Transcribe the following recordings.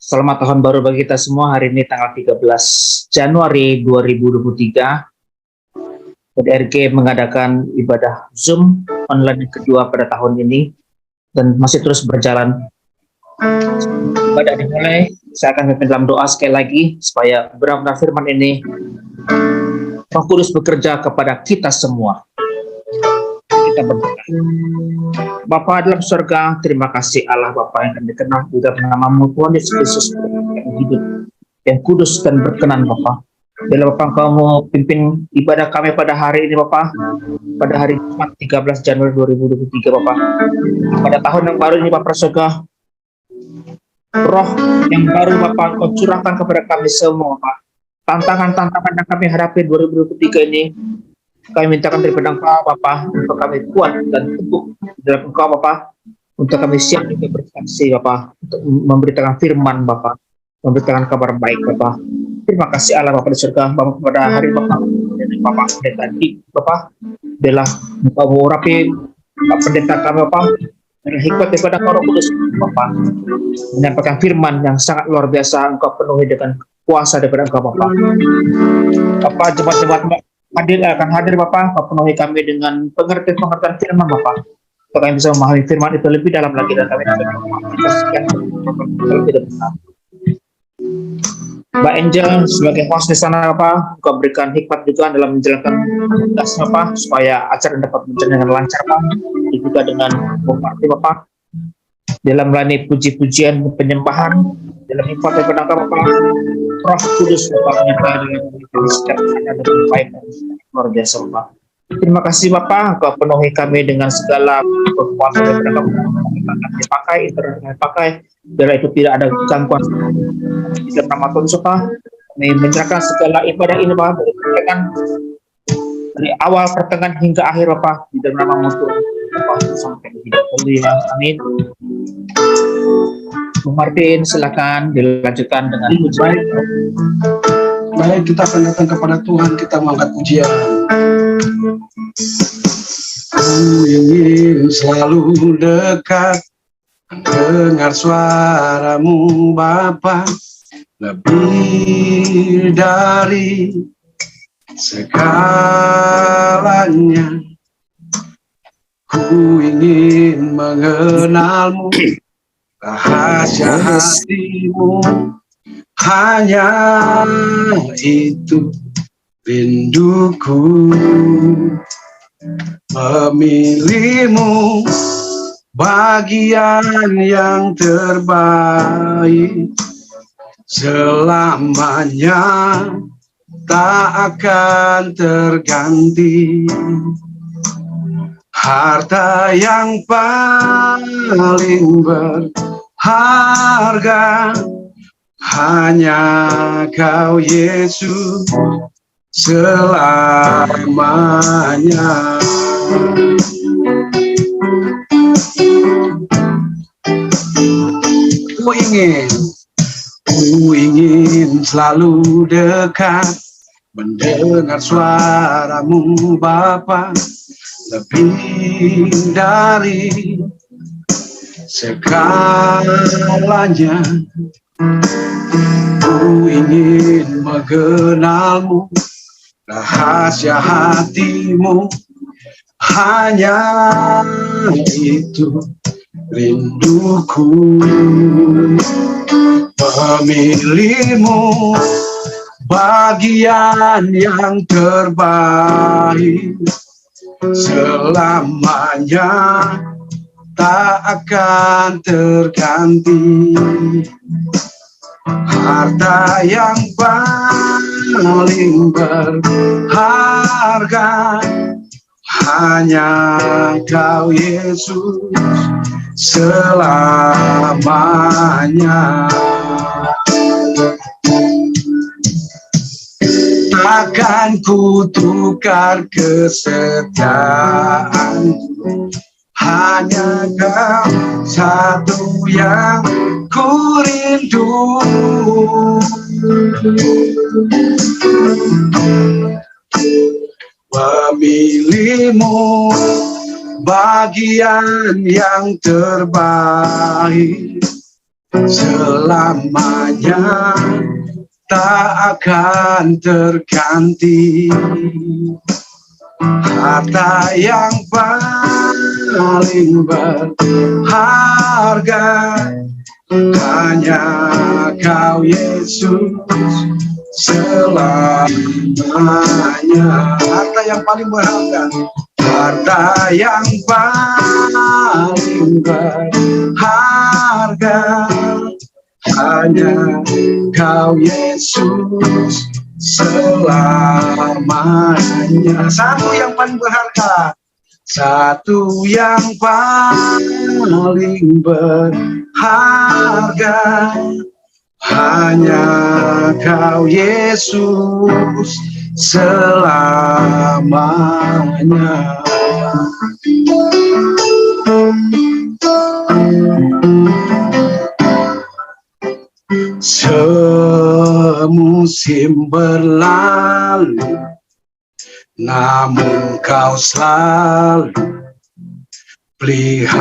Selamat tahun baru bagi kita semua. Hari ini tanggal 13 Januari 2023. PDRG mengadakan ibadah Zoom online kedua pada tahun ini dan masih terus berjalan. Ibadah dimulai, saya akan memimpin dalam doa sekali lagi supaya benar-benar firman ini Roh Kudus bekerja kepada kita semua. Kita berdoa. Bapa dalam surga, terima kasih Allah Bapa yang kami kenal juga namamu Tuhan Yesus Kristus yang hidup, yang kudus dan berkenan Bapa. Bila Bapa Engkau mau pimpin ibadah kami pada hari ini Bapa, pada hari Jumat 13 Januari 2023 Bapa, pada tahun yang baru ini Bapa surga, roh yang baru Bapa Engkau curahkan kepada kami semua Bapa. Tantangan-tantangan yang kami hadapi 2023 ini, kami mintakan daripada Engkau Bapa untuk kami kuat dan teguh dalam Engkau Bapa, untuk kami siap juga bersaksi Bapa, untuk memberitakan firman Bapa, memberitakan kabar baik Bapa. Terima kasih Allah Bapa di surga Bapa pada hari Bapa dan Bapa pendeta di Bapa, bila Engkau mengurapi pendeta kami Bapa dengan hikmat daripada Roh Kudus Bapa, menyampaikan firman yang sangat luar biasa. Engkau penuhi dengan kuasa daripada Engkau Bapa. Bapa jemaat-jemaat akan hadir Bapak, penuhi kami dengan pengertian firman Bapak, supaya kami bisa memahami firman itu lebih dalam lagi dan kami dapat mengaplikan lebih dalam. Mbak Angel sebagai host di sana Bapak, Engkau berikan hikmat juga dalam menjalankan tugas Bapak, supaya acara dapat berjalan dengan lancar Bapak, juga dengan memperhati Bapak dalam melayani puji-pujian penyembahan dalam hikmat daripada Engkau Bapak. Roh Kudus Bapak menyertai dengan setiap ada baik dan luar biasa Bapak. Terima kasih Bapak, Engkau penuhi kami dengan segala kekuatan daripada Engkau, dipakai, dipakai, bila itu tidak ada gangguan di dalam nama Tuhan Yesus. Kami menyerahkan segala ibadah ini Bapak, dari awal pertengahan hingga akhir Bapak, di dalam nama Tuhan Bapak sampai hidup. Amin. Bung Martin, silakan dilanjutkan dengan pujian. Baik, kita akan datang kepada Tuhan, kita mengangkat pujian. Ku ingin selalu dekat, dengar suaramu Bapa, lebih dari segalanya. Ku ingin mengenalmu, rahasia hatimu, hanya itu rinduku. Memilihmu bagian yang terbaik, selamanya tak akan terganti. Harta yang paling berharga, hanya Kau Yesus selamanya. Ku ingin selalu dekat, mendengar suaramu Bapa, lebih dari segalanya. Ku ingin mengenalmu, rahasia hatimu, hanya itu rinduku. Memilihmu bagian yang terbaik, selamanya tak akan terganti. Harta yang paling berharga, hanya Kau Yesus selamanya. Takkan ku tukar kesetiaan, hanya Kau satu yang ku rindu. Memilihmu bagian yang terbaik, selamanya tak akan terganti. Harta yang paling berharga hanya Kau Yesus selamanya. Harta yang paling berharga, harta yang paling berharga hanya Kau Yesus selamanya. Satu yang paling berharga, satu yang paling berharga hanya Kau Yesus selamanya. Semusim berlalu, namun Kau selalu peliharaku.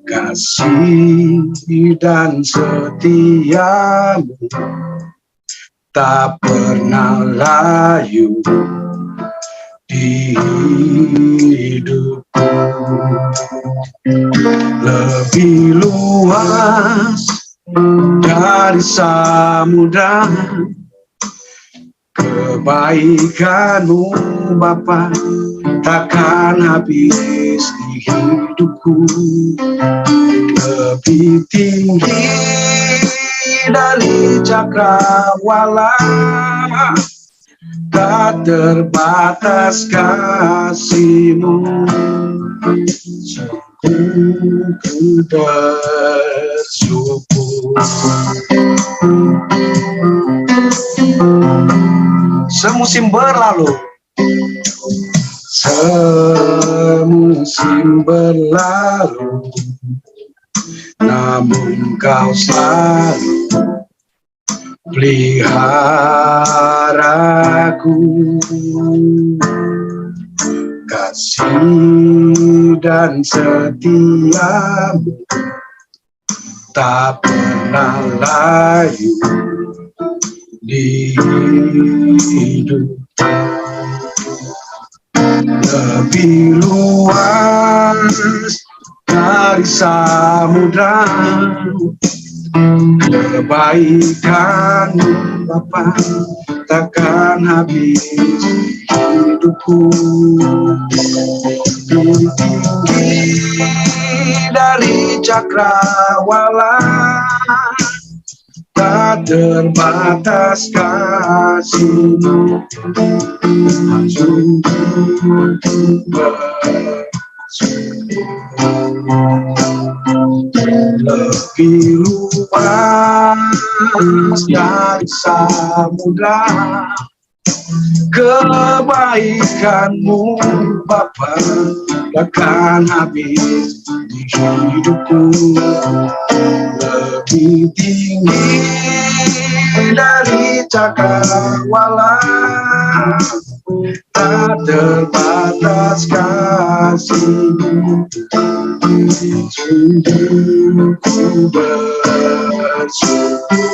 Kasih dan setiamu tak pernah layu di hidupku. Lebih luas dari samudra kebaikan-Mu Bapa takkan habis di hidupku. Lebih tinggi dari cakrawala, tak terbatas kasih-Mu. Sungguh ku bersyukur. Semusim berlalu, semusim berlalu, namun Kau selalu peliharaku. Kasih dan setia-Mu tak pernah layu di hidup. Lebih luas dari samudra kebaikan-Mu Bapa takkan habis hidupku. Tinggi dari cakrawala, tak terbatas kasih-Mu. Sungguh lebih luas dari samudra kebaikan-Mu Bapa takkan habis di hidupku. Lebih tinggi dari cakrawala, tak terbatas kasih-Mu. Sungguh ku bersyukur.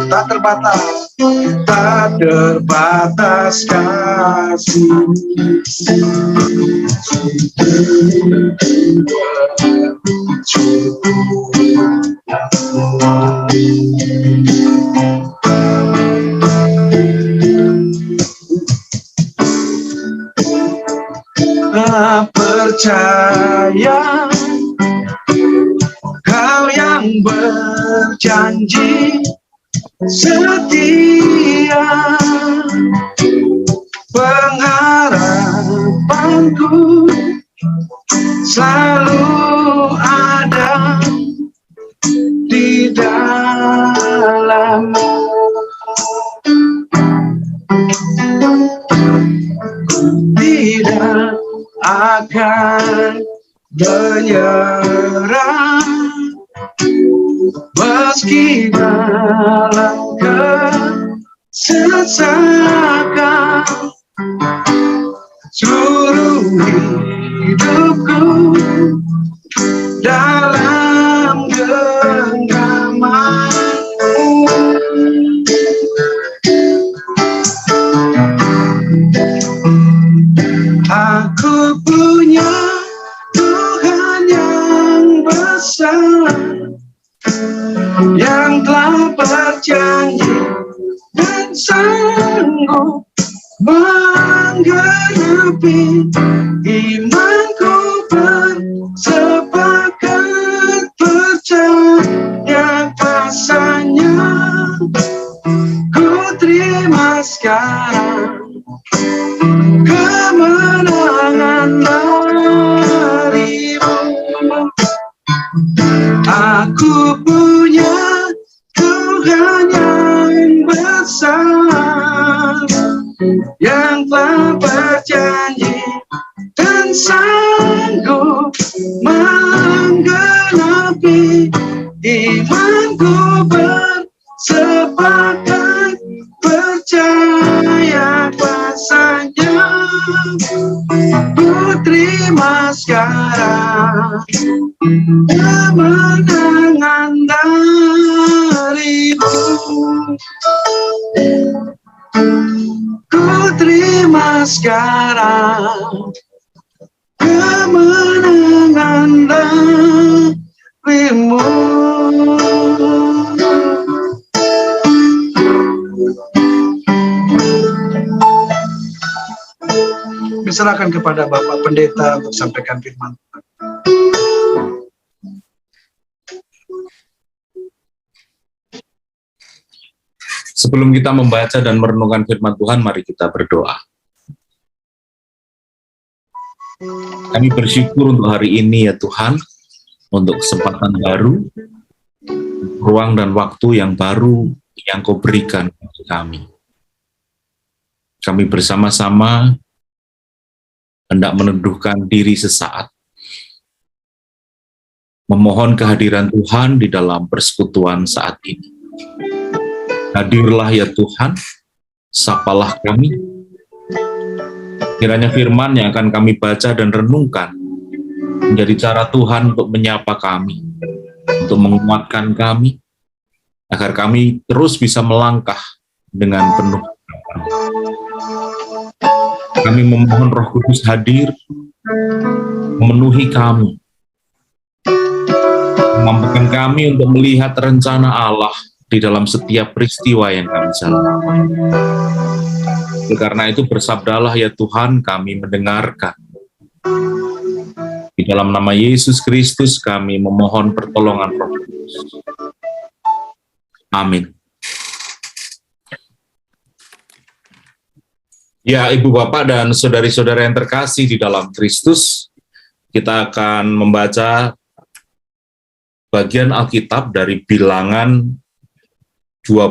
Tak terbatas, tak terbatas kasih-Mu. Sungguh ku bersyukur. Percaya Kau yang berjanji setia, pengharapanku selalu ada di dalam-Mu. Tidak akan menyerah meski dalam kesesakan. Seluruh hidupku dalam genggamanmu. Aku punya Tuhan yang besar, yang telah berjanji dan sanggup menggenapi imanku, bersepakat percaya kuasanya. Ku terima sekarang kemenangan darimu. Aku punya Tuhan yang besar, yang telah berjanji dan sanggup menggenapi imanku, bersepakat percaya kuasanya. Ku terima sekarang kemenangan darimu. Ku terima sekarang kemenangan darimu. Diserahkan kepada Bapak Pendeta untuk sampaikan firman Tuhan. Sebelum kita membaca dan merenungkan firman Tuhan, mari kita berdoa. Kami bersyukur untuk hari ini ya Tuhan, untuk kesempatan baru, ruang dan waktu yang baru yang Kau berikan kepada kami. Kami bersama-sama hendak meneduhkan diri sesaat, memohon kehadiran Tuhan di dalam persekutuan saat ini. Hadirlah ya Tuhan, sapalah kami. Kiranya firman yang akan kami baca dan renungkan menjadi cara Tuhan untuk menyapa kami, untuk menguatkan kami, agar kami terus bisa melangkah dengan penuh harapan. Kami memohon Roh Kudus hadir, memenuhi kami, memampukan kami untuk melihat rencana Allah di dalam setiap peristiwa yang kami jalani. Karena itu bersabdalah ya Tuhan, kami mendengarkan. Di dalam nama Yesus Kristus kami memohon pertolongan Roh Kudus. Amin. Ya, Ibu Bapak dan saudari-saudara yang terkasih di dalam Kristus, kita akan membaca bagian Alkitab dari Bilangan 21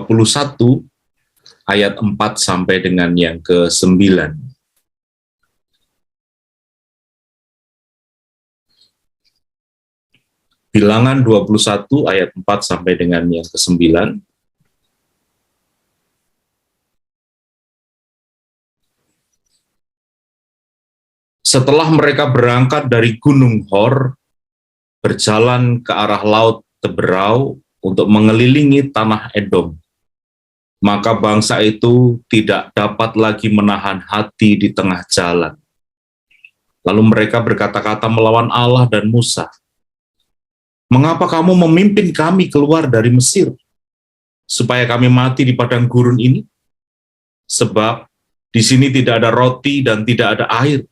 ayat 4 sampai dengan yang ke-9. Bilangan 21 ayat 4 sampai dengan yang ke-9. Setelah mereka berangkat dari Gunung Hor, berjalan ke arah Laut Teberau untuk mengelilingi tanah Edom, maka bangsa itu tidak dapat lagi menahan hati di tengah jalan. Lalu mereka berkata-kata melawan Allah dan Musa, "Mengapa kamu memimpin kami keluar dari Mesir, supaya kami mati di padang gurun ini? Sebab di sini tidak ada roti dan tidak ada air,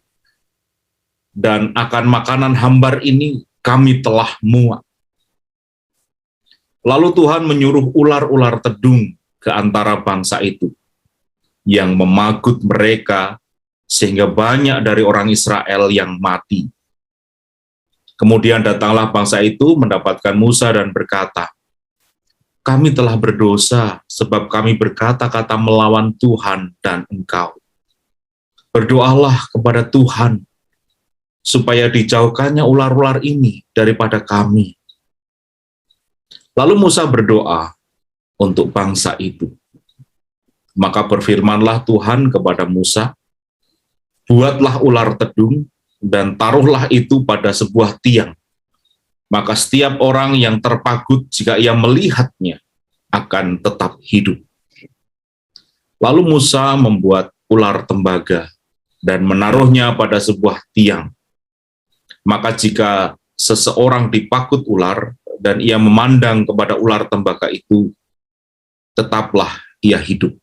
dan akan makanan hambar ini kami telah muak." Lalu Tuhan menyuruh ular-ular tedung ke antara bangsa itu, yang memagut mereka sehingga banyak dari orang Israel yang mati. Kemudian datanglah bangsa itu mendapatkan Musa dan berkata, "Kami telah berdosa sebab kami berkata-kata melawan Tuhan dan engkau. Berdoalah kepada Tuhan supaya dijauhkannya ular-ular ini daripada kami." Lalu Musa berdoa untuk bangsa itu. Maka berfirmanlah Tuhan kepada Musa, "Buatlah ular tedung dan taruhlah itu pada sebuah tiang. Maka setiap orang yang terpagut jika ia melihatnya akan tetap hidup. Lalu Musa membuat ular tembaga dan menaruhnya pada sebuah tiang. Maka jika seseorang dipakut ular dan ia memandang kepada ular tembaga itu, tetaplah ia hidup.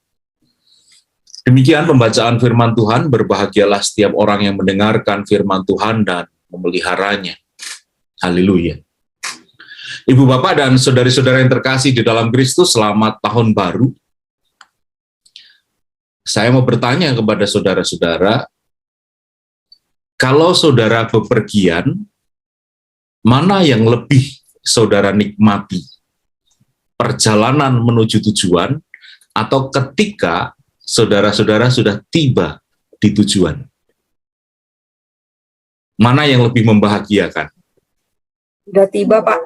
Demikian pembacaan firman Tuhan. Berbahagialah setiap orang yang mendengarkan firman Tuhan dan memeliharanya. Haleluya. Ibu, Bapak, dan saudari-saudara yang terkasih di dalam Kristus, selamat tahun baru. Saya mau bertanya kepada saudara-saudara, kalau saudara bepergian, mana yang lebih saudara nikmati? Perjalanan menuju tujuan atau ketika saudara-saudara sudah tiba di tujuan? Mana yang lebih membahagiakan? Udah tiba, Pak.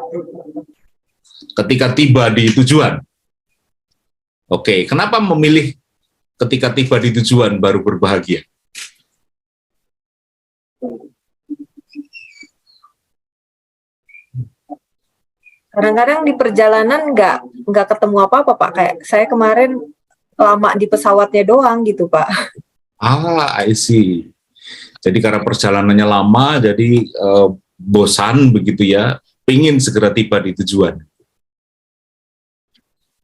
Ketika tiba di tujuan. Oke, kenapa memilih ketika tiba di tujuan baru berbahagia? Kadang-kadang di perjalanan nggak ketemu apa-apa, Pak. Kayak saya kemarin lama di pesawatnya doang gitu, Pak. I see. Jadi karena perjalanannya lama, jadi bosan begitu ya, pingin segera tiba di tujuan.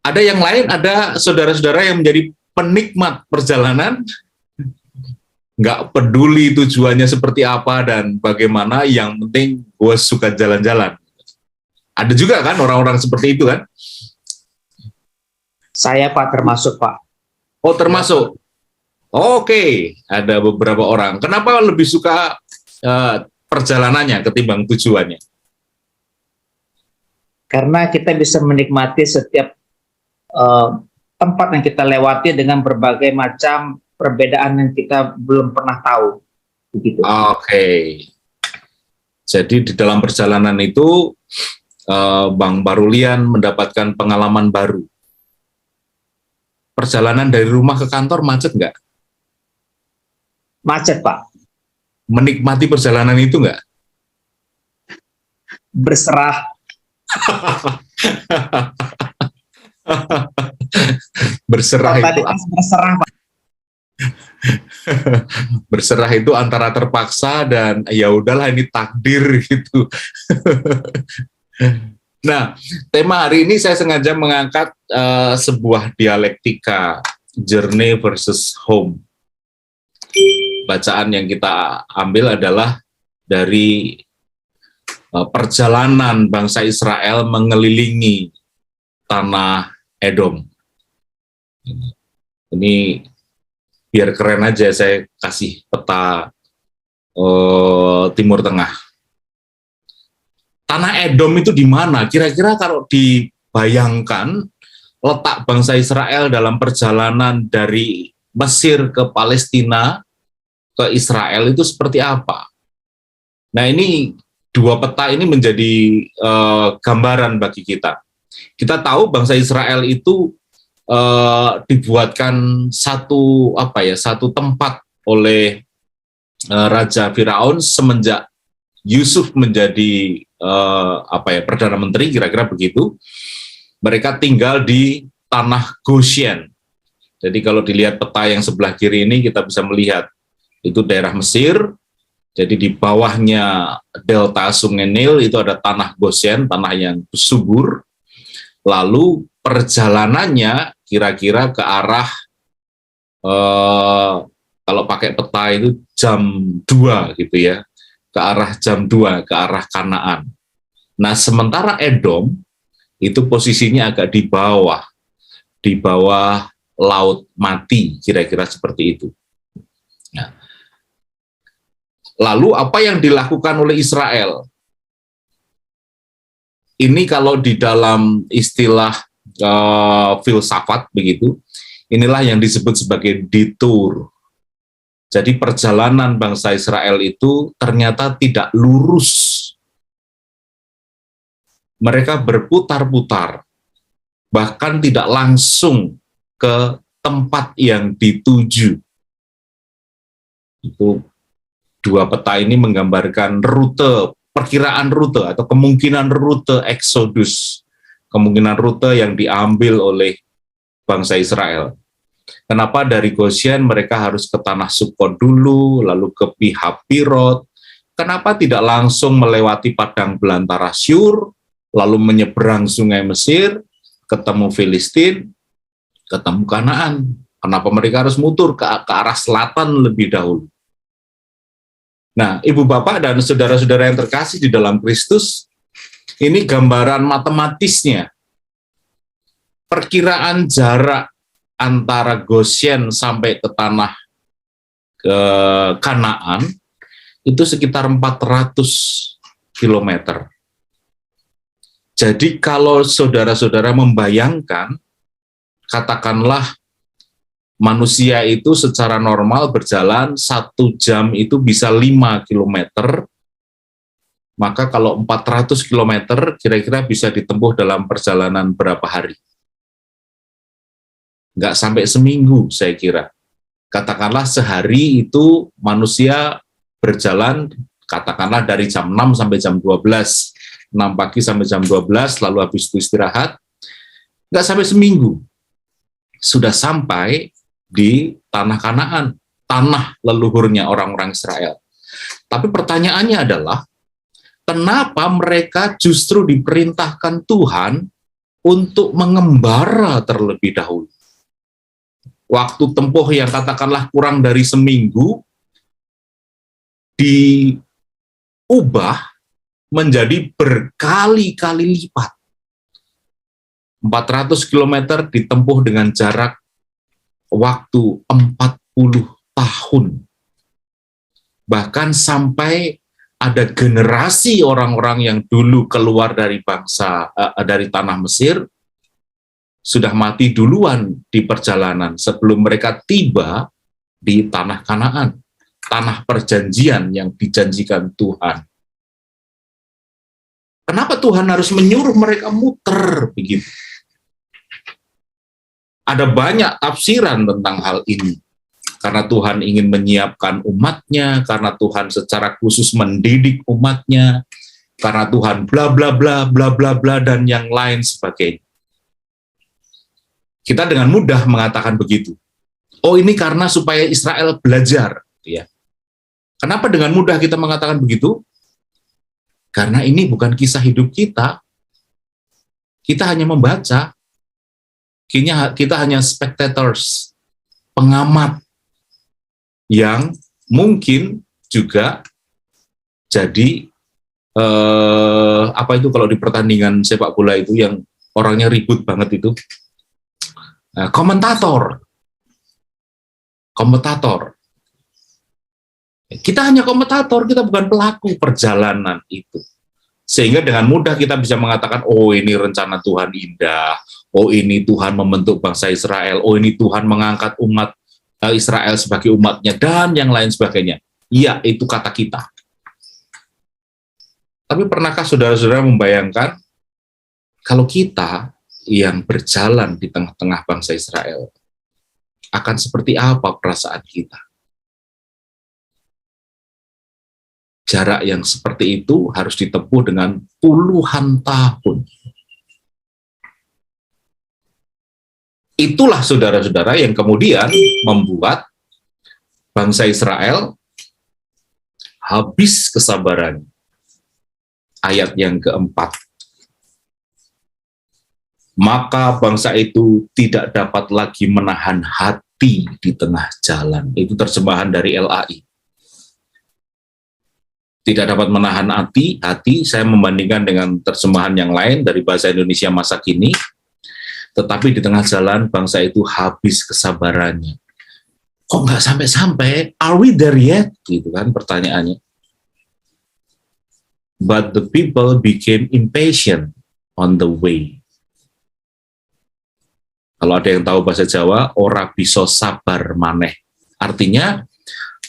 Ada yang lain, ada saudara-saudara yang menjadi penikmat perjalanan, nggak peduli tujuannya seperti apa dan bagaimana, yang penting gue suka jalan-jalan. Ada juga kan orang-orang seperti itu kan? Saya, Pak, termasuk, Pak. Oh, termasuk. Oke, ada beberapa orang. Kenapa lebih suka perjalanannya ketimbang tujuannya? Karena kita bisa menikmati setiap tempat yang kita lewati dengan berbagai macam perbedaan yang kita belum pernah tahu. Begitu. Oke. Jadi di dalam perjalanan itu Bang Barulian mendapatkan pengalaman baru. Perjalanan dari rumah ke kantor macet nggak? Macet, Pak. Menikmati perjalanan itu nggak? Berserah. Berserah itu, berserah, Pak. berserah itu antara terpaksa dan ya udahlah ini takdir gitu. Nah, tema hari ini saya sengaja mengangkat sebuah dialektika, journey versus home. Bacaan yang kita ambil adalah dari perjalanan bangsa Israel mengelilingi tanah Edom. Ini biar keren aja saya kasih peta Timur Tengah. Tanah Edom itu di mana? Kira-kira kalau dibayangkan letak bangsa Israel dalam perjalanan dari Mesir ke Palestina ke Israel itu seperti apa? Nah, ini dua peta ini menjadi gambaran bagi kita. Kita tahu bangsa Israel itu dibuatkan satu tempat oleh Raja Firaun semenjak Yusuf menjadi perdana menteri, kira-kira begitu. Mereka tinggal di tanah Goshen. Jadi kalau dilihat peta yang sebelah kiri ini kita bisa melihat itu daerah Mesir. Jadi di bawahnya delta Sungai Nil itu ada tanah Goshen, tanah yang subur. Lalu perjalanannya kira-kira ke arah kalau pakai peta itu jam 2 gitu ya, ke arah jam 2, ke arah Kanaan. Nah, sementara Edom itu posisinya agak di bawah Laut Mati, kira-kira seperti itu. Nah, lalu apa yang dilakukan oleh Israel? Ini kalau di dalam istilah filsafat begitu, inilah yang disebut sebagai detour. Jadi perjalanan bangsa Israel itu ternyata tidak lurus. Mereka berputar-putar, bahkan tidak langsung ke tempat yang dituju. Itu Dua peta ini menggambarkan rute, perkiraan rute atau kemungkinan rute Exodus, kemungkinan rute yang diambil oleh bangsa Israel. Kenapa dari Goshen mereka harus ke tanah Sukot dulu, lalu ke Pihapirot? Kenapa tidak langsung melewati padang belantara Syur, lalu menyeberang sungai Mesir, ketemu Filistin, ketemu Kanaan? Kenapa mereka harus muter ke arah selatan lebih dahulu? Nah, Ibu Bapak dan saudara-saudara yang terkasih di dalam Kristus, ini gambaran matematisnya. Perkiraan jarak antara Goshen sampai ke tanah ke Kanaan itu sekitar 400 km. Jadi kalau saudara-saudara membayangkan, katakanlah manusia itu secara normal berjalan 1 jam itu bisa 5 km, maka kalau 400 km kira-kira bisa ditempuh dalam perjalanan berapa hari? Nggak sampai seminggu saya kira. Katakanlah sehari itu manusia berjalan, katakanlah dari jam 6 sampai jam 12, 6 pagi sampai jam 12, lalu habis itu istirahat, nggak sampai seminggu, sudah sampai di tanah Kanaan, tanah leluhurnya orang-orang Israel. Tapi pertanyaannya adalah, kenapa mereka justru diperintahkan Tuhan untuk mengembara terlebih dahulu? Waktu tempuh yang katakanlah kurang dari seminggu, diubah menjadi berkali-kali lipat. 400 km ditempuh dengan jarak waktu 40 tahun. Bahkan sampai ada generasi orang-orang yang dulu keluar dari dari tanah Mesir, sudah mati duluan di perjalanan sebelum mereka tiba di tanah Kanaan, tanah perjanjian yang dijanjikan Tuhan. Kenapa Tuhan harus menyuruh mereka muter begitu? Ada banyak tafsiran tentang hal ini. Karena Tuhan ingin menyiapkan umatnya, karena Tuhan secara khusus mendidik umatnya, karena Tuhan bla bla bla bla bla bla dan yang lain sebagainya. Kita dengan mudah mengatakan begitu. Oh, ini karena supaya Israel belajar, ya. Kenapa dengan mudah kita mengatakan begitu? Karena ini bukan kisah hidup kita. Kita hanya membaca. Kita hanya spectators, pengamat yang mungkin juga jadi apa itu kalau di pertandingan sepak bola itu yang orangnya ribut banget itu, komentator. Kita hanya komentator, kita bukan pelaku perjalanan itu. Sehingga dengan mudah kita bisa mengatakan, oh ini rencana Tuhan indah, oh ini Tuhan membentuk bangsa Israel, oh ini Tuhan mengangkat umat Israel sebagai umatnya, dan yang lain sebagainya. Iya, itu kata kita. Tapi pernahkah saudara-saudara membayangkan, kalau kita yang berjalan di tengah-tengah bangsa Israel, akan seperti apa perasaan kita? Jarak yang seperti itu harus ditempuh dengan puluhan tahun. Itulah saudara-saudara yang kemudian membuat bangsa Israel habis kesabaran. Ayat yang keempat. Maka bangsa itu tidak dapat lagi menahan hati di tengah jalan. Itu terjemahan dari LAI. Tidak dapat menahan hati, saya membandingkan dengan terjemahan yang lain dari bahasa Indonesia masa kini, tetapi di tengah jalan bangsa itu habis kesabarannya. Kok nggak sampai-sampai? Are we there yet? Gitu kan pertanyaannya. But the people became impatient on the way. Kalau ada yang tahu bahasa Jawa, ora bisa sabar maneh. Artinya,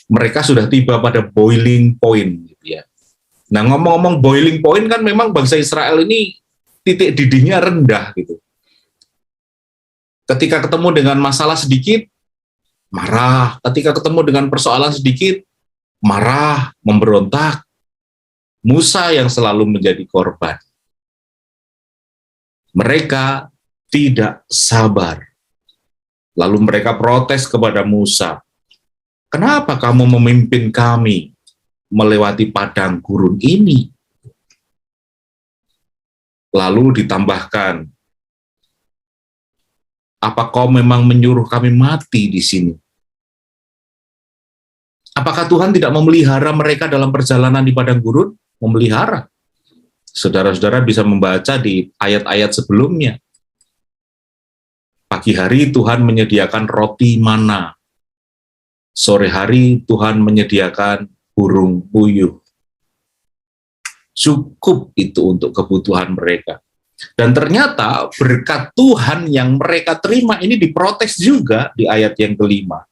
mereka sudah tiba pada boiling point. Gitu ya. Nah, ngomong-ngomong boiling point kan memang bangsa Israel ini titik didihnya rendah. Gitu. Ketika ketemu dengan masalah sedikit, marah. Ketika ketemu dengan persoalan sedikit, marah, memberontak. Musa yang selalu menjadi korban. Mereka tidak sabar. Lalu mereka protes kepada Musa, "Kenapa kamu memimpin kami melewati padang gurun ini?" Lalu ditambahkan, "Apa kau memang menyuruh kami mati di sini?" Apakah Tuhan tidak memelihara mereka dalam perjalanan di padang gurun? Memelihara. Saudara-saudara bisa membaca di ayat-ayat sebelumnya. Pagi hari Tuhan menyediakan roti mana. Sore hari Tuhan menyediakan burung puyuh. Cukup itu untuk kebutuhan mereka. Dan ternyata berkat Tuhan yang mereka terima ini diprotes juga di ayat yang kelima.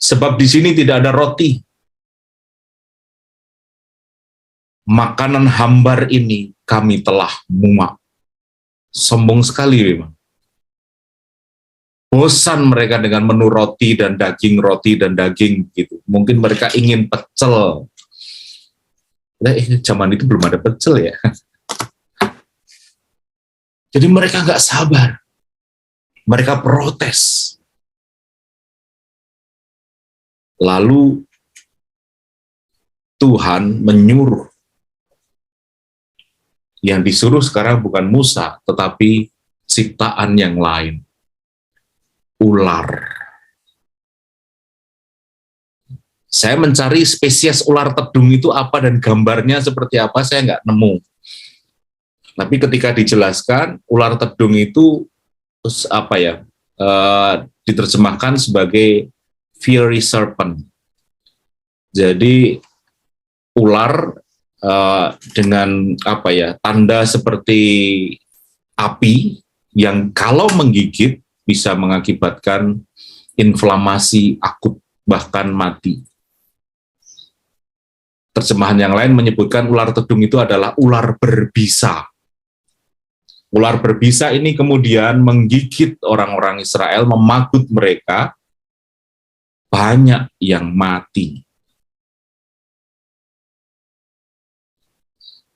Sebab di sini tidak ada roti. Makanan hambar ini kami telah muak. Sombong sekali memang. Bosan mereka dengan menu roti dan daging gitu. Mungkin mereka ingin pecel. Zaman itu belum ada pecel ya. Jadi mereka nggak sabar. Mereka protes. Lalu Tuhan menyuruh. Yang disuruh sekarang bukan Musa, tetapi ciptaan yang lain. Ular. Saya mencari spesies ular tedung itu apa dan gambarnya seperti apa, saya nggak nemu. Tapi ketika dijelaskan, ular tedung itu diterjemahkan sebagai fiery serpent. Jadi ular dengan tanda seperti api yang kalau menggigit bisa mengakibatkan inflamasi akut bahkan mati. Terjemahan yang lain menyebutkan ular tedung itu adalah ular berbisa. Ular berbisa ini kemudian menggigit orang-orang Israel, memagut mereka, banyak yang mati.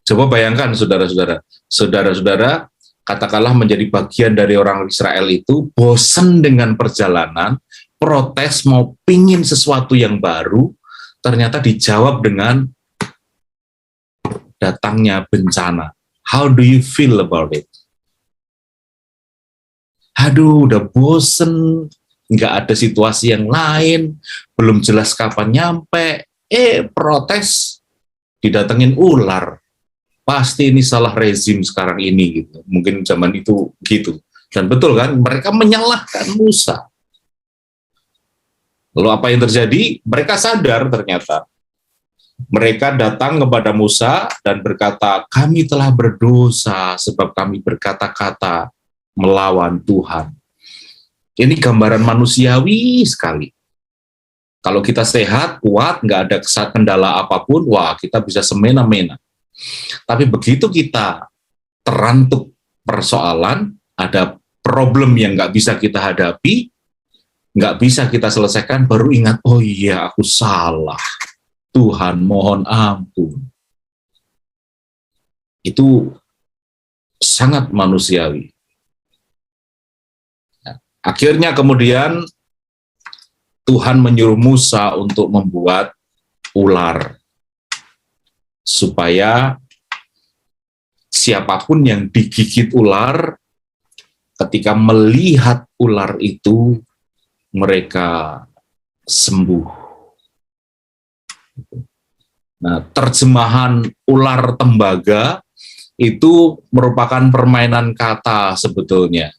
Coba bayangkan saudara-saudara, katakanlah menjadi bagian dari orang Israel itu, bosan dengan perjalanan, protes, mau pingin sesuatu yang baru, ternyata dijawab dengan datangnya bencana. How do you feel about it? Aduh, udah bosen, nggak ada situasi yang lain, belum jelas kapan nyampe, protes, didatengin ular. Pasti ini salah rezim sekarang ini gitu. Mungkin zaman itu gitu. Dan betul kan, mereka menyalahkan Musa. Lalu apa yang terjadi? Mereka sadar ternyata. Mereka datang kepada Musa dan berkata, "Kami telah berdosa sebab kami berkata-kata melawan Tuhan." Ini gambaran manusiawi sekali. Kalau kita sehat, kuat, nggak ada kendala apapun, wah kita bisa semena-mena. Tapi begitu kita terantuk persoalan, ada problem yang nggak bisa kita hadapi, nggak bisa kita selesaikan, baru ingat, oh iya aku salah, Tuhan mohon ampun. Itu sangat manusiawi. Akhirnya kemudian Tuhan menyuruh Musa untuk membuat ular, supaya siapapun yang digigit ular, ketika melihat ular itu, mereka sembuh. Nah, terjemahan ular tembaga itu merupakan permainan kata sebetulnya.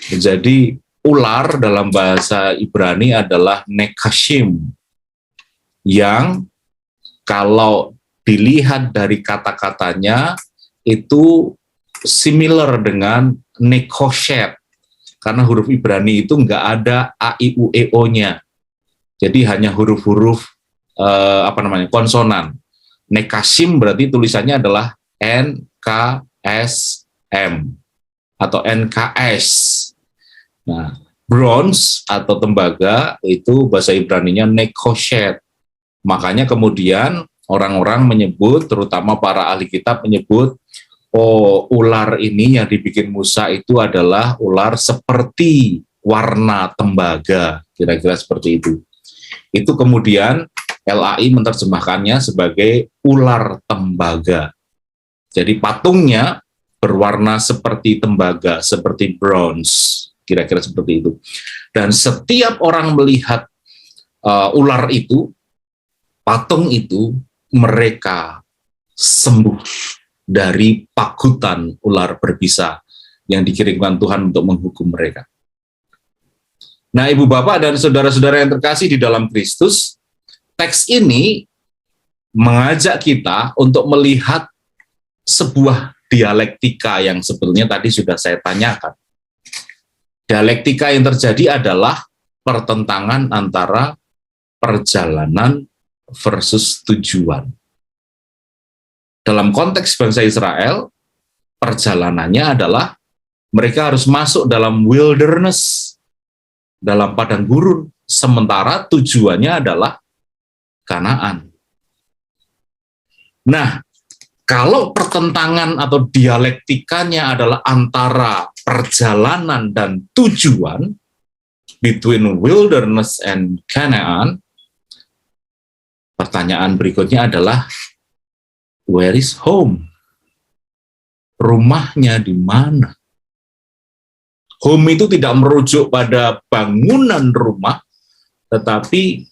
Jadi, ular dalam bahasa Ibrani adalah nekashim, yang kalau dilihat dari kata-katanya itu similar dengan nekoshet, karena huruf Ibrani itu nggak ada a, i, u, e, o-nya. Jadi hanya huruf-huruf konsonan. Nekasim berarti tulisannya adalah N-K-S-M atau NKS. Nah, bronze atau tembaga itu bahasa Ibraninya nekoshet. Makanya kemudian orang-orang menyebut, terutama para ahli kitab menyebut, oh, ular ini yang dibikin Musa itu adalah ular seperti warna tembaga, kira-kira seperti itu. Itu kemudian LAI menerjemahkannya sebagai ular tembaga. Jadi patungnya berwarna seperti tembaga, seperti bronze, kira-kira seperti itu. Dan setiap orang melihat ular itu, patung itu, mereka sembuh dari pakutan ular berbisa yang dikirimkan Tuhan untuk menghukum mereka. Nah, Ibu Bapak dan saudara-saudara yang terkasih di dalam Kristus, teks ini mengajak kita untuk melihat sebuah dialektika yang sebetulnya tadi sudah saya tanyakan. Dialektika yang terjadi adalah pertentangan antara perjalanan versus tujuan. Dalam konteks bangsa Israel, perjalanannya adalah mereka harus masuk dalam wilderness, dalam padang gurun, sementara tujuannya adalah Kanaan. Nah, kalau pertentangan atau dialektikanya adalah antara perjalanan dan tujuan, between wilderness and Canaan, pertanyaan berikutnya adalah, where is home? Rumahnya di mana? Home itu tidak merujuk pada bangunan rumah, tetapi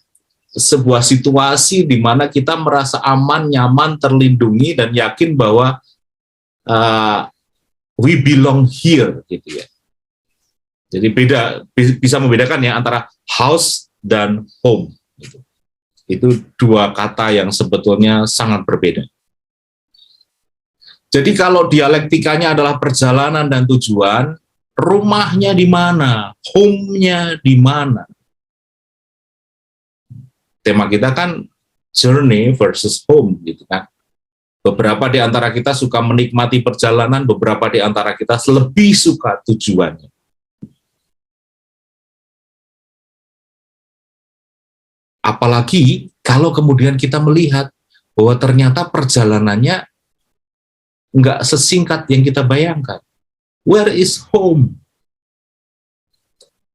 sebuah situasi di mana kita merasa aman, nyaman, terlindungi, dan yakin bahwa we belong here, gitu ya. Jadi bisa membedakan ya antara house dan home. Gitu. Itu dua kata yang sebetulnya sangat berbeda. Jadi kalau dialektikanya adalah perjalanan dan tujuan, rumahnya di mana, home-nya di mana. Tema kita kan journey versus home, gitu kan. Beberapa di antara kita suka menikmati perjalanan, beberapa di antara kita lebih suka tujuannya. Apalagi kalau kemudian kita melihat bahwa ternyata perjalanannya nggak sesingkat yang kita bayangkan. Where is home?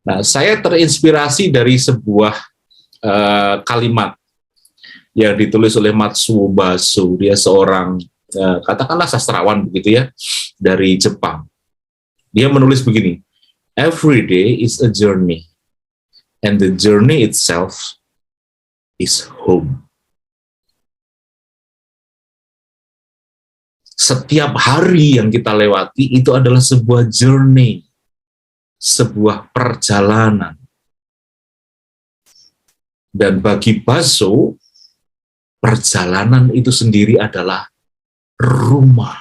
Nah, saya terinspirasi dari sebuah kalimat yang ditulis oleh Matsuo Baso. Dia seorang katakanlah sastrawan begitu ya, dari Jepang. Dia menulis begini, every day is a journey and the journey itself is home. Setiap hari yang kita lewati itu adalah sebuah journey, sebuah perjalanan. Dan bagi Baso, perjalanan itu sendiri adalah rumah.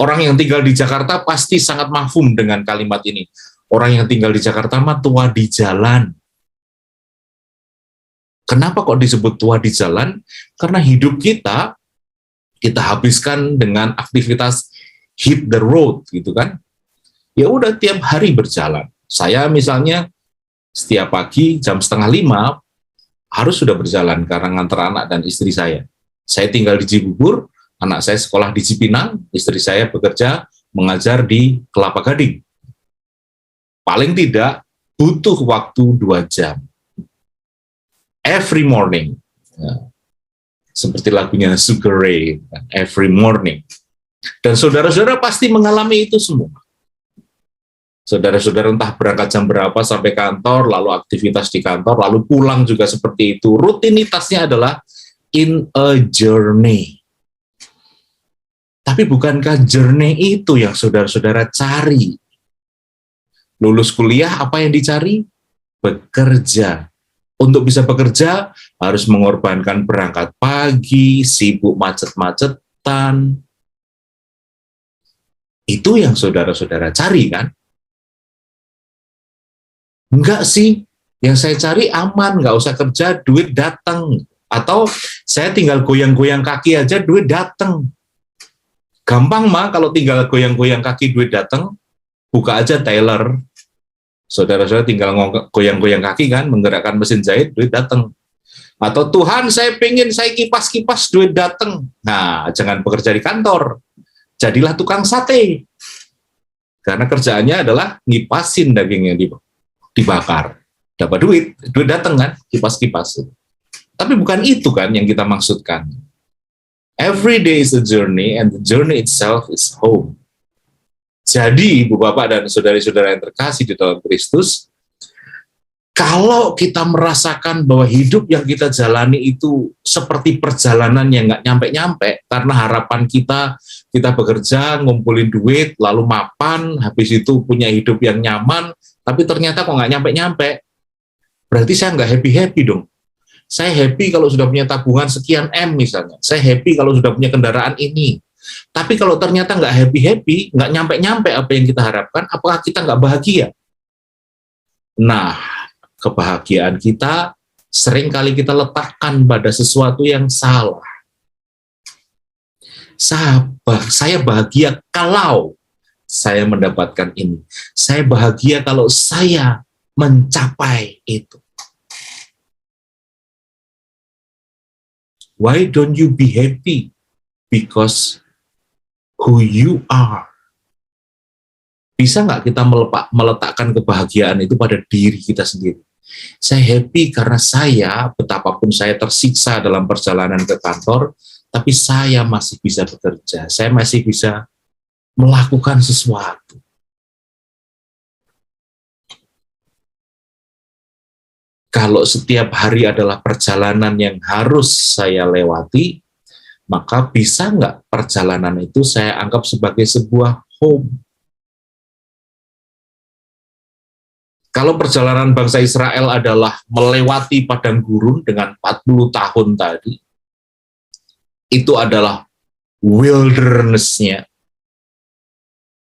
Orang yang tinggal di Jakarta pasti sangat mafhum dengan kalimat ini. Orang yang tinggal di Jakarta mah tua di jalan. Kenapa kok disebut tua di jalan? Karena hidup kita habiskan dengan aktivitas hit the road, gitu kan. Ya udah tiap hari berjalan. Saya misalnya setiap pagi jam 4:30 harus sudah berjalan karena ngantar anak dan istri saya. Saya tinggal di Cibubur, anak saya sekolah di Cipinang, istri saya bekerja mengajar di Kelapa Gading. Paling tidak butuh waktu 2 jam. Every morning. Ya. Seperti lagunya Sugar Ray, every morning. Dan saudara-saudara pasti mengalami itu semua. Saudara-saudara entah berangkat jam berapa sampai kantor, lalu aktivitas di kantor, lalu pulang juga seperti itu. Rutinitasnya adalah in a journey. Tapi bukankah journey itu yang saudara-saudara cari? Lulus kuliah, apa yang dicari? Bekerja. Untuk bisa bekerja, harus mengorbankan berangkat pagi, sibuk macet-macetan. Itu yang saudara-saudara cari, kan? Enggak sih, yang saya cari aman, nggak usah kerja, duit datang. Atau saya tinggal goyang-goyang kaki aja, duit datang. Gampang mah kalau tinggal goyang-goyang kaki duit datang, buka aja Tailor. Saudara-saudara tinggal goyang-goyang kaki kan, menggerakkan mesin jahit, duit datang. Atau Tuhan saya pengen saya kipas-kipas duit datang. Nah, jangan bekerja di kantor. Jadilah tukang sate. Karena kerjaannya adalah ngipasin daging yang dibakar. Dapat duit datang kan, kipas-kipas. Tapi bukan itu kan yang kita maksudkan. Every day is a journey and the journey itself is home. Jadi, Ibu Bapak dan saudari-saudara yang terkasih di dalam Kristus, kalau kita merasakan bahwa hidup yang kita jalani itu seperti perjalanan yang nggak nyampe-nyampe, karena harapan kita bekerja, ngumpulin duit, lalu mapan, habis itu punya hidup yang nyaman, tapi ternyata kok nggak nyampe-nyampe, berarti saya nggak happy-happy dong. Saya happy kalau sudah punya tabungan sekian M misalnya. Saya happy kalau sudah punya kendaraan ini. Tapi kalau ternyata nggak happy-happy, nggak nyampe-nyampe apa yang kita harapkan, apakah kita nggak bahagia? Nah, kebahagiaan kita seringkali kita letakkan pada sesuatu yang salah. Saya bahagia kalau saya mendapatkan ini. Saya bahagia kalau saya mencapai itu. Why don't you be happy? Because who you are. Bisa nggak kita meletakkan kebahagiaan itu pada diri kita sendiri? Saya happy karena saya, betapapun saya tersiksa dalam perjalanan ke kantor, tapi saya masih bisa bekerja, saya masih bisa melakukan sesuatu. Kalau setiap hari adalah perjalanan yang harus saya lewati, maka bisa nggak perjalanan itu saya anggap sebagai sebuah home? Kalau perjalanan bangsa Israel adalah melewati padang gurun dengan 40 tahun tadi, itu adalah wilderness-nya.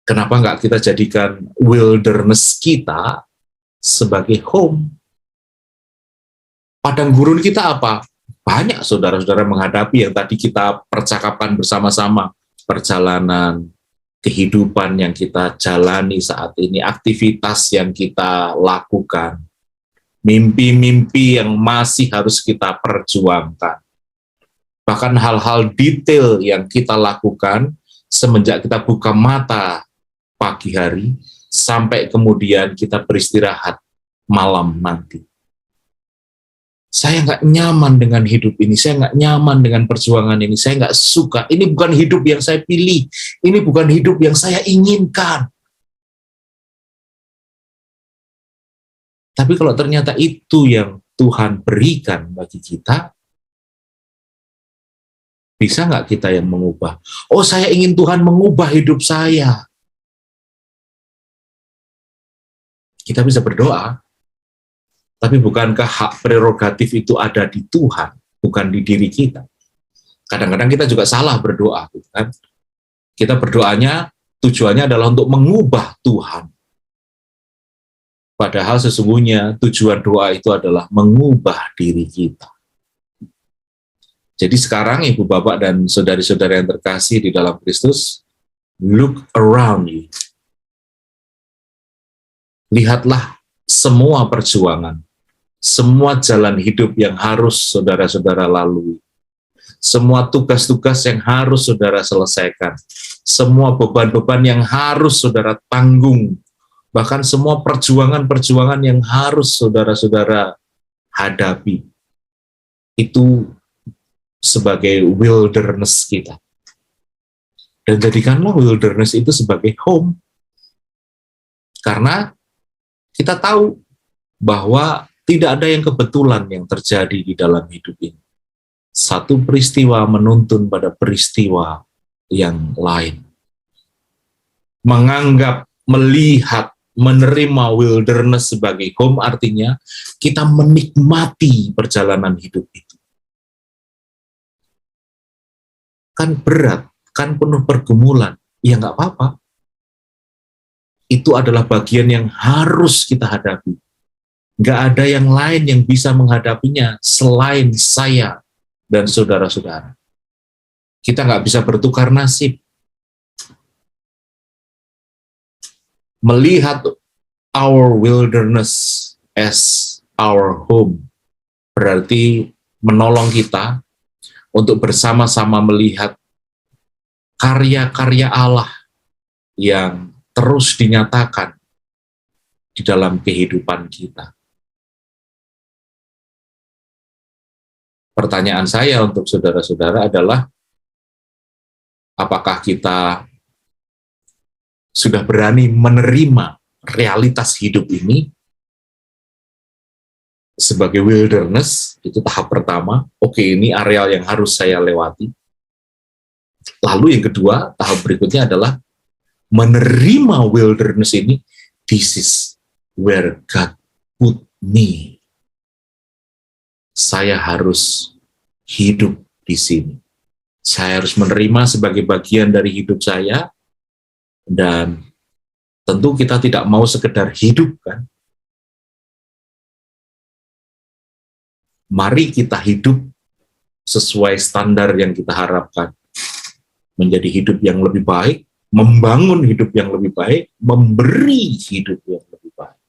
Kenapa nggak kita jadikan wilderness kita sebagai home? Padang gurun kita apa? Banyak saudara-saudara menghadapi yang tadi kita percakapan bersama-sama. Perjalanan, kehidupan yang kita jalani saat ini, aktivitas yang kita lakukan, mimpi-mimpi yang masih harus kita perjuangkan. Bahkan hal-hal detail yang kita lakukan semenjak kita buka mata pagi hari, sampai kemudian kita beristirahat malam nanti. Saya nggak nyaman dengan hidup ini, saya nggak nyaman dengan perjuangan ini, saya nggak suka, ini bukan hidup yang saya pilih, ini bukan hidup yang saya inginkan. Tapi kalau ternyata itu yang Tuhan berikan bagi kita, bisa nggak kita yang mengubah? Oh, saya ingin Tuhan mengubah hidup saya. Kita bisa berdoa, tapi bukankah hak prerogatif itu ada di Tuhan, bukan di diri kita? Kadang-kadang kita juga salah berdoa, kan? Kita berdoanya tujuannya adalah untuk mengubah Tuhan. Padahal sesungguhnya tujuan doa itu adalah mengubah diri kita. Jadi sekarang Ibu Bapak dan saudari-saudara yang terkasih di dalam Kristus, look around you. Lihatlah semua perjuangan, semua jalan hidup yang harus saudara-saudara lalui, semua tugas-tugas yang harus saudara selesaikan, semua beban-beban yang harus saudara tanggung, bahkan semua perjuangan-perjuangan yang harus saudara-saudara hadapi, itu sebagai wilderness kita. Dan jadikanlah wilderness itu sebagai home. Karena kita tahu bahwa tidak ada yang kebetulan yang terjadi di dalam hidup ini. Satu peristiwa menuntun pada peristiwa yang lain. Menganggap, melihat, menerima wilderness sebagai home artinya kita menikmati perjalanan hidup itu. Kan berat, kan penuh pergumulan. Ya nggak apa-apa. Itu adalah bagian yang harus kita hadapi. Nggak ada yang lain yang bisa menghadapinya selain saya dan saudara-saudara. Kita nggak bisa bertukar nasib. melihat our wilderness as our home. Berarti menolong kita untuk bersama-sama melihat karya-karya Allah yang terus dinyatakan di dalam kehidupan kita. Pertanyaan saya untuk saudara-saudara adalah, apakah kita sudah berani menerima realitas hidup ini sebagai wilderness? Itu tahap pertama. Oke, ini areal yang harus saya lewati. Lalu yang kedua, tahap berikutnya adalah menerima wilderness ini. This is where God put me. Saya harus hidup di sini. Saya harus menerima sebagai bagian dari hidup saya, dan tentu kita tidak mau sekedar hidup, kan? Mari kita hidup sesuai standar yang kita harapkan. Menjadi hidup yang lebih baik, membangun hidup yang lebih baik, memberi hidup yang lebih baik.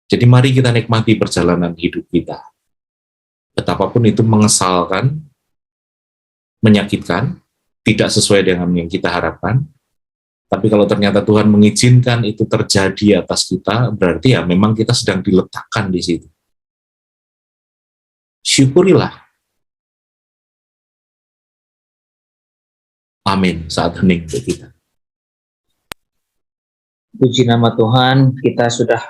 Jadi mari kita nikmati perjalanan hidup kita. Betapapun itu mengesalkan, menyakitkan, tidak sesuai dengan yang kita harapkan, tapi kalau ternyata Tuhan mengizinkan itu terjadi atas kita, berarti ya memang kita sedang diletakkan di situ. Syukurilah. Amin saat hening untuk kita. Puji nama Tuhan, kita sudah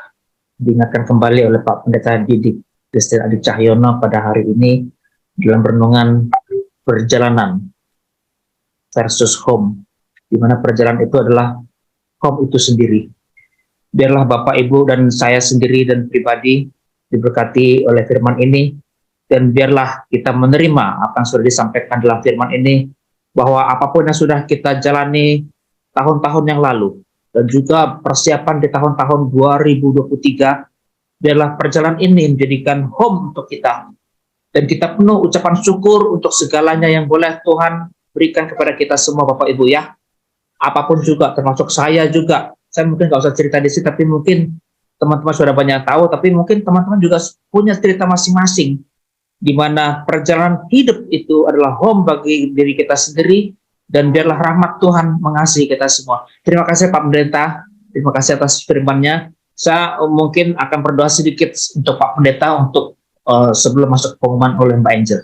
diingatkan kembali oleh Pak Pendeta Didik Christian Adi Cahyono pada hari ini dalam renungan perjalanan versus home, di mana perjalanan itu adalah home itu sendiri. Biarlah Bapak, Ibu, dan saya sendiri dan pribadi diberkati oleh firman ini, dan biarlah kita menerima apa yang sudah disampaikan dalam firman ini, bahwa apapun yang sudah kita jalani tahun-tahun yang lalu, dan juga persiapan di tahun-tahun 2023, biarlah perjalanan ini menjadikan home untuk kita, dan kita penuh ucapan syukur untuk segalanya yang boleh Tuhan berikan kepada kita semua, Bapak Ibu, ya. Apapun juga, termasuk saya juga. Saya mungkin nggak usah cerita di sini, tapi mungkin teman-teman sudah banyak tahu, tapi mungkin teman-teman juga punya cerita masing-masing, di mana perjalanan hidup itu adalah home bagi diri kita sendiri, dan biarlah rahmat Tuhan mengasihi kita semua. Terima kasih Pak Pendeta, terima kasih atas firman-Nya. Saya mungkin akan berdoa sedikit untuk Pak Pendeta untuk sebelum masuk pengumuman oleh Mbak Angel.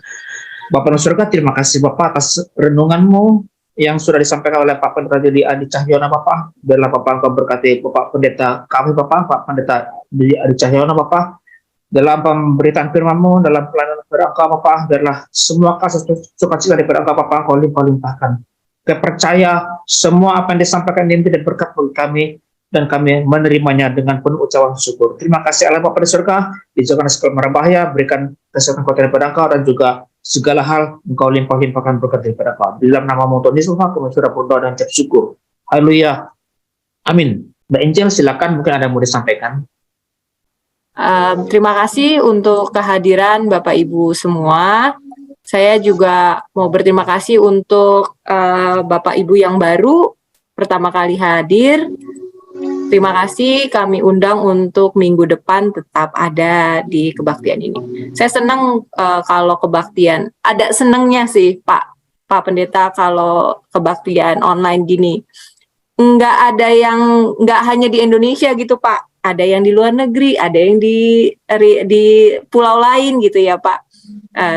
Bapak di surga, terima kasih Bapak atas renungan-Mu yang sudah disampaikan oleh Pak Pendeta Adi Cahyono, Bapak. Biarlah Bapak Engkau berkati Bapak Pendeta kami, Bapak Pendeta Adi Cahyono, Bapak, dalam pemberitaan firman-Mu, dalam pelayanan kepada Engkau, Bapak. Biarlah semua kasus sukacita daripada Engkau, Bapak, Engkau limpah-limpahkan. Saya percaya semua apa yang disampaikan ini dan berkat bagi kami, dan kami menerimanya dengan penuh ucapan syukur. Terima kasih Allah Bapa di surga, dijauhkan segala mara bahaya, berikan kesehatan kuat daripada Engkau, dan juga segala hal Engkau limpah-limpahkan berkat daripada Engkau. Di dalam nama-Mu Tuhan Yesus, kami sudah berdoa dan ucap syukur. Haleluya. Amin. Mbak Angel, silakan, mungkin ada yang mau disampaikan. Terima kasih untuk kehadiran Bapak Ibu semua. Saya juga mau berterima kasih untuk Bapak Ibu yang baru pertama kali hadir. Terima kasih, kami undang untuk minggu depan tetap ada di kebaktian ini. Saya senang kalau kebaktian, ada senangnya sih Pak Pendeta kalau kebaktian online gini. Nggak ada yang, nggak hanya di Indonesia gitu Pak, ada yang di luar negeri, ada yang di pulau lain gitu ya Pak.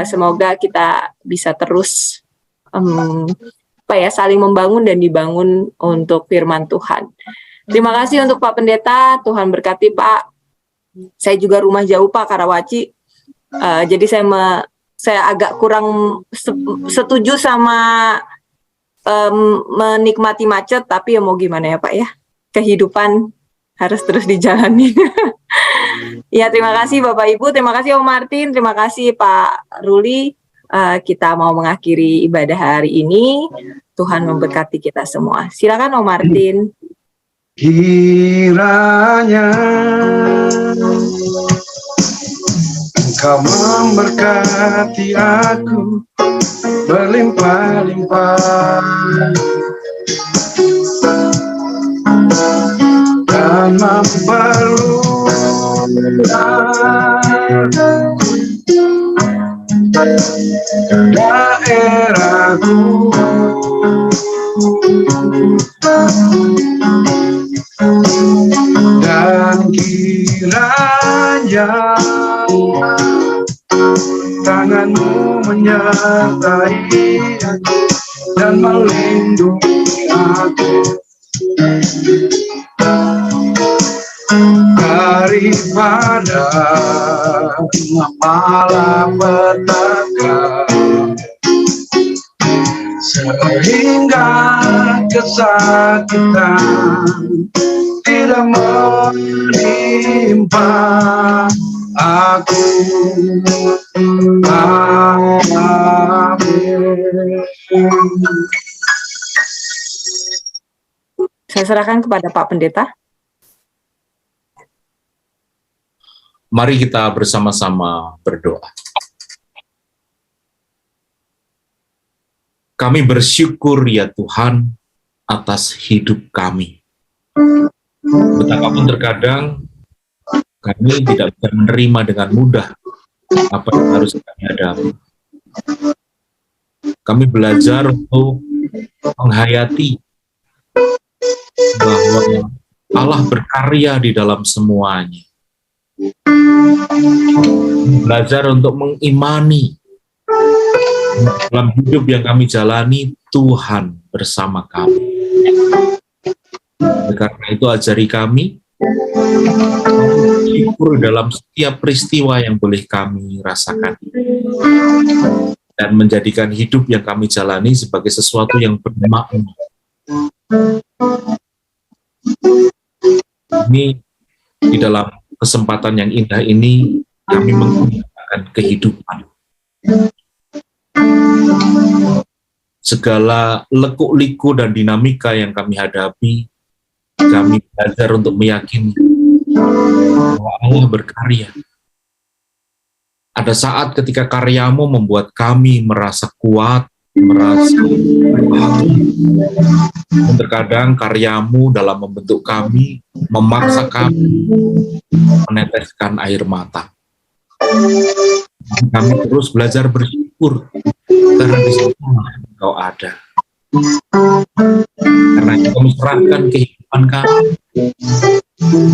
Semoga kita bisa terus saling membangun dan dibangun untuk firman Tuhan. Terima kasih untuk Pak Pendeta, Tuhan berkati Pak. Saya juga rumah jauh Pak, Karawaci. Jadi saya agak kurang setuju sama menikmati macet, tapi ya mau gimana ya Pak ya. Kehidupan harus terus dijalani. Ya, terima kasih Bapak Ibu, terima kasih Om Martin, terima kasih Pak Ruli. Kita mau mengakhiri ibadah hari ini. Tuhan memberkati kita semua. Silakan Om Martin. Kiranya Engkau memberkati aku berlimpah-limpah, berluar daerahku, dan kiranya tanganmu menyertai aku dan melindungi aku daripada malapetaka, sehingga kesakitan tidak menimpa aku. Amin. Saya serahkan kepada Pak Pendeta. Mari kita bersama-sama berdoa. Kami bersyukur ya Tuhan atas hidup kami. Betapapun terkadang kami tidak bisa menerima dengan mudah apa yang harus kami hadapi. Kami belajar untuk menghayati bahwa Allah berkarya di dalam semuanya. Belajar untuk mengimani dalam hidup yang kami jalani, Tuhan bersama kami. Karena itu ajari kami syukur dalam setiap peristiwa yang boleh kami rasakan, dan menjadikan hidup yang kami jalani sebagai sesuatu yang bermakna. Ini di dalam kesempatan yang indah ini kami menggunakan kehidupan. Segala lekuk-liku dan dinamika yang kami hadapi, kami belajar untuk meyakini bahwa Allah berkarya. Ada saat ketika karyamu membuat kami merasa kuat, merasa bahagia. Dan terkadang karyamu dalam membentuk kami, memaksa kami meneteskan air mata. Kami terus belajar bersyukur karena di situ Engkau ada. Karena itu kami serahkan kehidupan kami,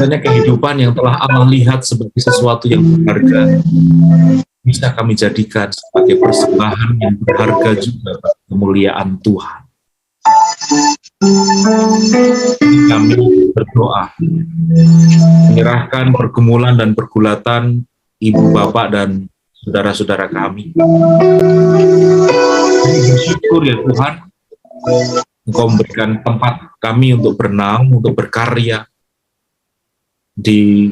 dan kehidupan yang telah Allah lihat sebagai sesuatu yang berharga, bisa kami jadikan sebagai persembahan yang berharga juga bagi kemuliaan Tuhan. Kami berdoa, menyerahkan pergumulan dan pergulatan ibu bapak dan saudara-saudara kami. Kami bersyukur ya Tuhan, Engkau memberikan tempat kami untuk bernaung, untuk berkarya di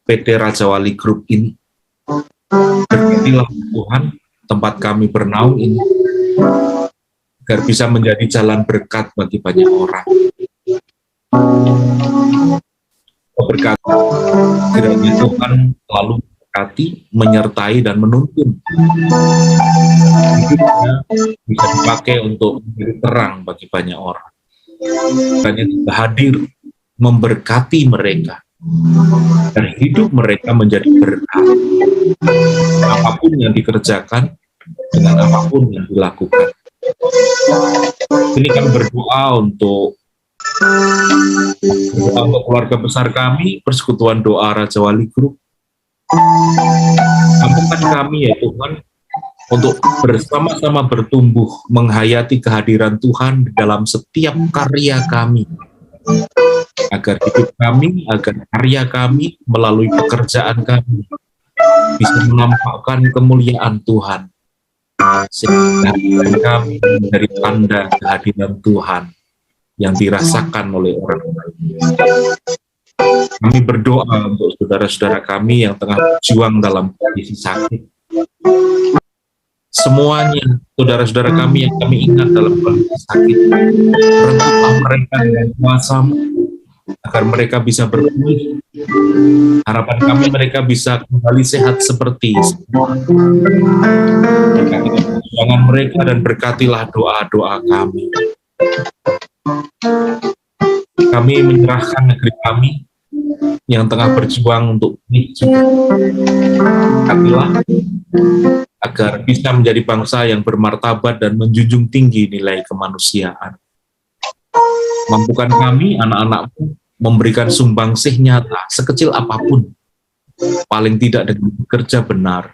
PT Raja Wali Group ini. Berkatilah Tuhan tempat kami bernaung ini, agar bisa menjadi jalan berkat bagi banyak orang. Berkati, kiranya Tuhan selalu memberkati, menyertai dan menuntun. Hidupnya bisa dipakai untuk menjadi terang bagi banyak orang. Kiranya juga hadir memberkati mereka, dan hidup mereka menjadi berkat. Apapun yang dikerjakan, dengan apapun yang dilakukan. Ini kami berdoa untuk keluarga besar kami, Persekutuan Doa Raja Wali Group. Ampunkan kami ya Tuhan, untuk bersama-sama bertumbuh menghayati kehadiran Tuhan di dalam setiap karya kami, agar hidup kami, agar karya kami melalui pekerjaan kami bisa menampakkan kemuliaan Tuhan, sehingga kami menjadi tanda kehadiran Tuhan yang dirasakan oleh orang lain. Kami berdoa untuk saudara-saudara kami yang tengah berjuang dalam kondisi sakit. Semuanya, saudara-saudara kami yang kami ingat dalam kondisi sakit, rengkuhlah mereka dengan kuasa-Mu, agar mereka bisa berpulih. Harapan kami mereka bisa kembali sehat seperti semula. Berkatilah perjuangan mereka dan berkatilah doa-doa kami. Kami menyerahkan negeri kami, yang tengah berjuang untuk ini juga. Berkatilah agar bisa menjadi bangsa yang bermartabat dan menjunjung tinggi nilai kemanusiaan. Mampukan kami, anak-anakmu, memberikan sumbangsih nyata sekecil apapun, paling tidak dengan bekerja benar,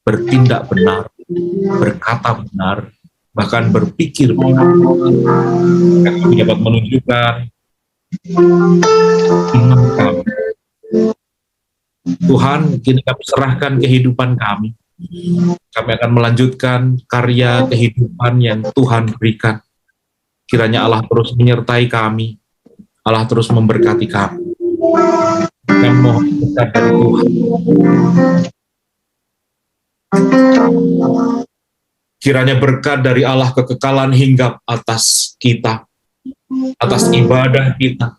bertindak benar, berkata benar, bahkan berpikir benar. Kami dapat menunjukkan iman kami. Tuhan, kini kami serahkan kehidupan kami. Kami akan melanjutkan karya kehidupan yang Tuhan berikan. Kiranya Allah terus menyertai kami, Allah terus memberkati kami. Kami mohon berkat dari Tuhan. Kiranya berkat dari Allah kekekalan hinggap atas kita, atas ibadah kita.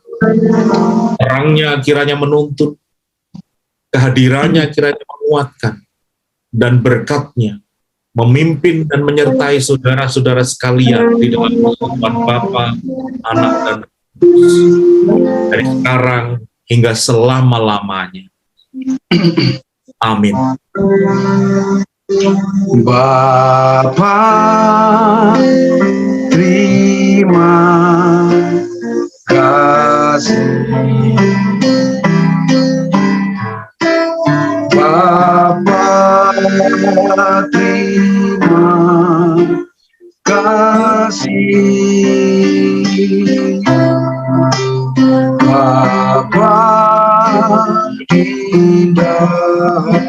Terangnya kiranya menuntun, kehadirannya kiranya menguatkan, dan berkatnya memimpin dan menyertai saudara-saudara sekalian di dalam persekutuan Bapa, Anak, dan Roh Kudus, dari sekarang hingga selama-lamanya. Amin. Bapa, terima kasih. Bapa, terima kasih. Bapa di dalam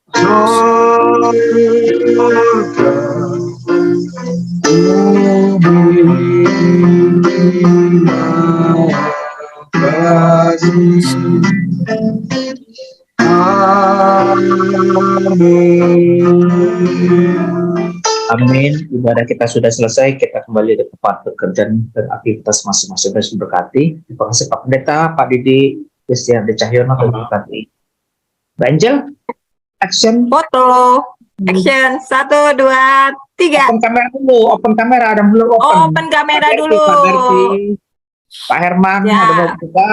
surga, terima kasih. Amin. Ibadah kita sudah selesai. Kita kembali ke tempat pekerjaan dan aktivitas masing-masing. Terus berkati. Terima kasih Pak Pendeta, Pak Didi, Kristian Cahyono, terima kasih. Mbak Angel, action. Foto. Action. 1, 2, 3. Open kamera dulu. Open kamera. Ada belum open? Open kamera Pak Berti, dulu. Pak Berti, Pak Herman, Ya. ada mau buka.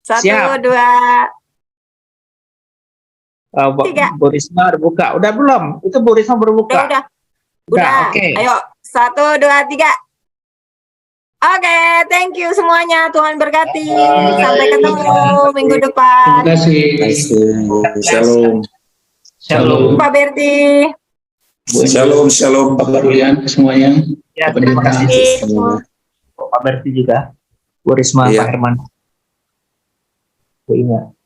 1, Siap. 2. Tiga. Bu Risma udah buka. Udah belum? Itu Bu Risma baru buka. Udah. Oke. Ayo, 1, 2, 3. Oke, thank you semuanya. Tuhan berkati. Sampai ketemu minggu depan. Terima kasih. Shalom. Shalom. Pak Berti. Shalom, shalom Pak Barulian semuanya. Ya, terima kasih. Pak Berti juga. Bu Risma, Iya. Pak Herman. Bu Inga.